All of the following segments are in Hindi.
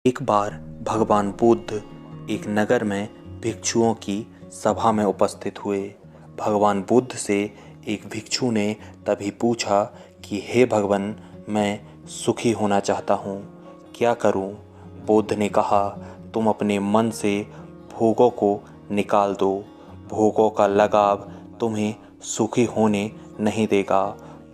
एक बार भगवान बुद्ध एक नगर में भिक्षुओं की सभा में उपस्थित हुए। भगवान बुद्ध से एक भिक्षु ने तभी पूछा कि हे भगवान, मैं सुखी होना चाहता हूँ, क्या करूँ? बुद्ध ने कहा, तुम अपने मन से भोगों को निकाल दो। भोगों का लगाव तुम्हें सुखी होने नहीं देगा।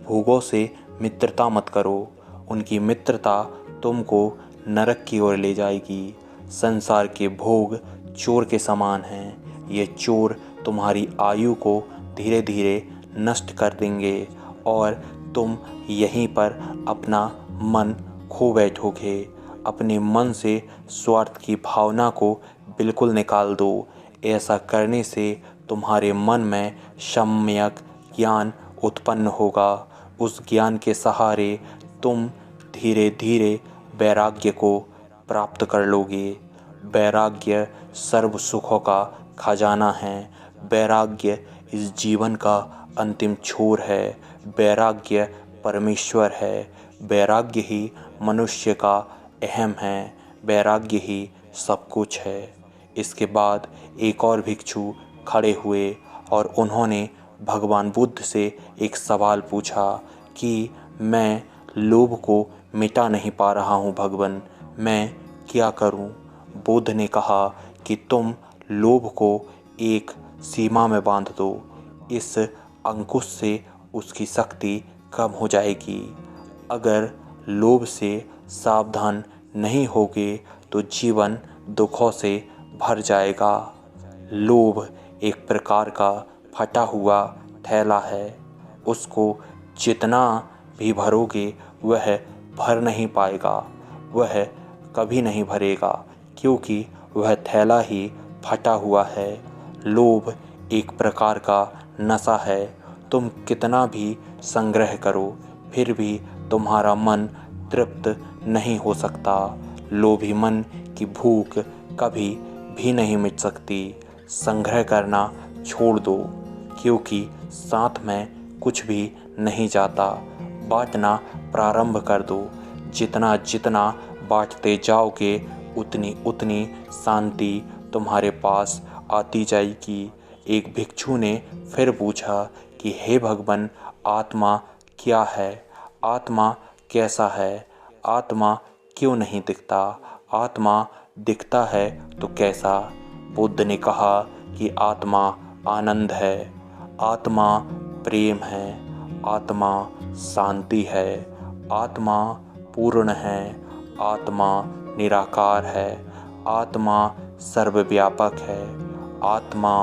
भोगों से मित्रता मत करो, उनकी मित्रता तुमको नरक की ओर ले जाएगी। संसार के भोग चोर के समान हैं। ये चोर तुम्हारी आयु को धीरे धीरे नष्ट कर देंगे और तुम यहीं पर अपना मन खो बैठोगे। अपने मन से स्वार्थ की भावना को बिल्कुल निकाल दो। ऐसा करने से तुम्हारे मन में सम्यक ज्ञान उत्पन्न होगा। उस ज्ञान के सहारे तुम धीरे धीरे वैराग्य को प्राप्त कर लोगे। वैराग्य सर्व सुखों का खजाना है। वैराग्य इस जीवन का अंतिम छोर है। वैराग्य परमेश्वर है। वैराग्य ही मनुष्य का अहम है। वैराग्य ही सब कुछ है। इसके बाद एक और भिक्षु खड़े हुए और उन्होंने भगवान बुद्ध से एक सवाल पूछा कि मैं लोभ को मिटा नहीं पा रहा हूँ भगवान, मैं क्या करूँ? बुद्ध ने कहा कि तुम लोभ को एक सीमा में बांध दो। इस अंकुश से उसकी शक्ति कम हो जाएगी। अगर लोभ से सावधान नहीं होगे तो जीवन दुखों से भर जाएगा। लोभ एक प्रकार का फटा हुआ थैला है। उसको जितना भी भरोगे वह भर नहीं पाएगा। वह कभी नहीं भरेगा क्योंकि वह थैला ही फटा हुआ है। लोभ एक प्रकार का नशा है। तुम कितना भी संग्रह करो फिर भी तुम्हारा मन तृप्त नहीं हो सकता। लोभी मन की भूख कभी भी नहीं मिट सकती। संग्रह करना छोड़ दो क्योंकि साथ में कुछ भी नहीं जाता। बांटना प्रारंभ कर दो। जितना जितना बांटते जाओगे उतनी उतनी शांति तुम्हारे पास आती जाएगी। एक भिक्षु ने फिर पूछा कि हे भगवान, आत्मा क्या है? आत्मा कैसा है? आत्मा क्यों नहीं दिखता? आत्मा दिखता है तो कैसा? बुद्ध ने कहा कि आत्मा आनंद है, आत्मा प्रेम है, आत्मा शांति है, आत्मा पूर्ण है, आत्मा निराकार है, आत्मा सर्वव्यापक है, आत्मा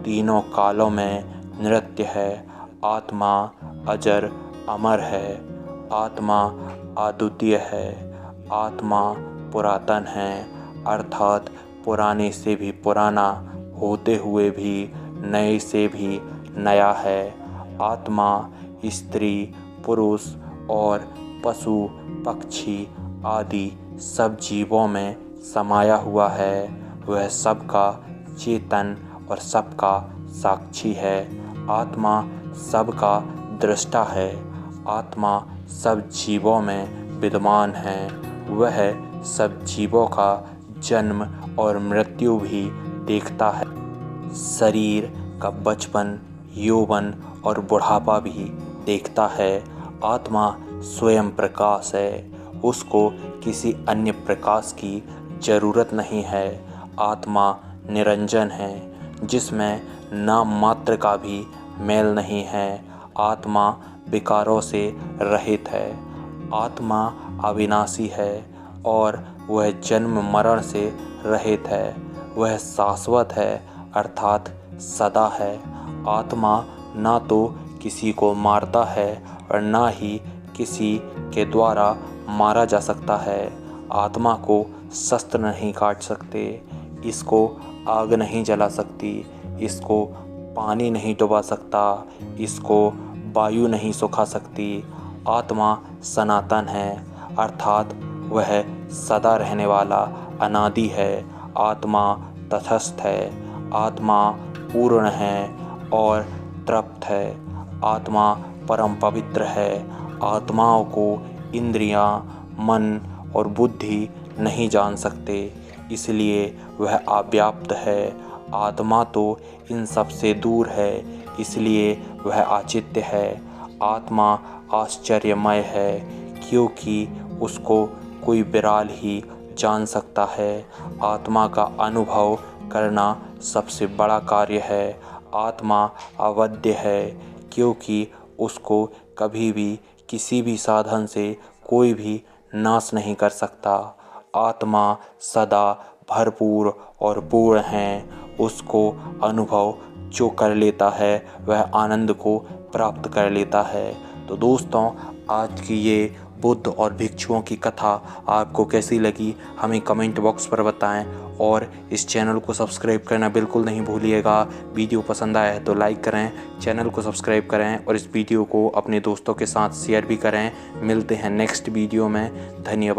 तीनों कालों में नृत्य है, आत्मा अजर अमर है, आत्मा अद्वितीय है, आत्मा पुरातन है अर्थात पुराने से भी पुराना होते हुए भी नए से भी नया है। आत्मा स्त्री पुरुष और पशु पक्षी आदि सब जीवों में समाया हुआ है। वह सबका चेतन और सबका साक्षी है। आत्मा सबका दृष्टा है। आत्मा सब जीवों में विद्यमान है। वह सब जीवों का जन्म और मृत्यु भी देखता है। शरीर का बचपन, यौवन और बुढ़ापा भी देखता है। आत्मा स्वयं प्रकाश है। उसको किसी अन्य प्रकाश की जरूरत नहीं है। आत्मा निरंजन है जिसमें नाम मात्र का भी मेल नहीं है। आत्मा विकारों से रहित है। आत्मा अविनाशी है और वह जन्म मरण से रहित है। वह शाश्वत है अर्थात सदा है। आत्मा ना तो किसी को मारता है और ना ही किसी के द्वारा मारा जा सकता है। आत्मा को शस्त्र नहीं काट सकते। इसको आग नहीं जला सकती। इसको पानी नहीं डुबा सकता। इसको वायु नहीं सुखा सकती। आत्मा सनातन है अर्थात वह सदा रहने वाला अनादि है। आत्मा तटस्थ है। आत्मा पूर्ण है और तृप्त है। आत्मा परम पवित्र है। आत्माओं को इंद्रियां, मन और बुद्धि नहीं जान सकते, इसलिए वह अव्याप्त है। आत्मा तो इन सब से दूर है, इसलिए वह अचित्य है। आत्मा आश्चर्यमय है, क्योंकि उसको कोई विराल ही जान सकता है। आत्मा का अनुभव करना सबसे बड़ा कार्य है। आत्मा अवध्य है, क्योंकि उसको कभी भी किसी भी साधन से कोई भी नाश नहीं कर सकता। आत्मा सदा भरपूर और पूर्ण है। उसको अनुभव जो कर लेता है वह आनंद को प्राप्त कर लेता है। तो दोस्तों, आज की ये बुद्ध और भिक्षुओं की कथा आपको कैसी लगी हमें कमेंट बॉक्स पर बताएं, और इस चैनल को सब्सक्राइब करना बिल्कुल नहीं भूलिएगा। वीडियो पसंद आया है तो लाइक करें, चैनल को सब्सक्राइब करें और इस वीडियो को अपने दोस्तों के साथ शेयर भी करें। मिलते हैं नेक्स्ट वीडियो में। धन्यवाद।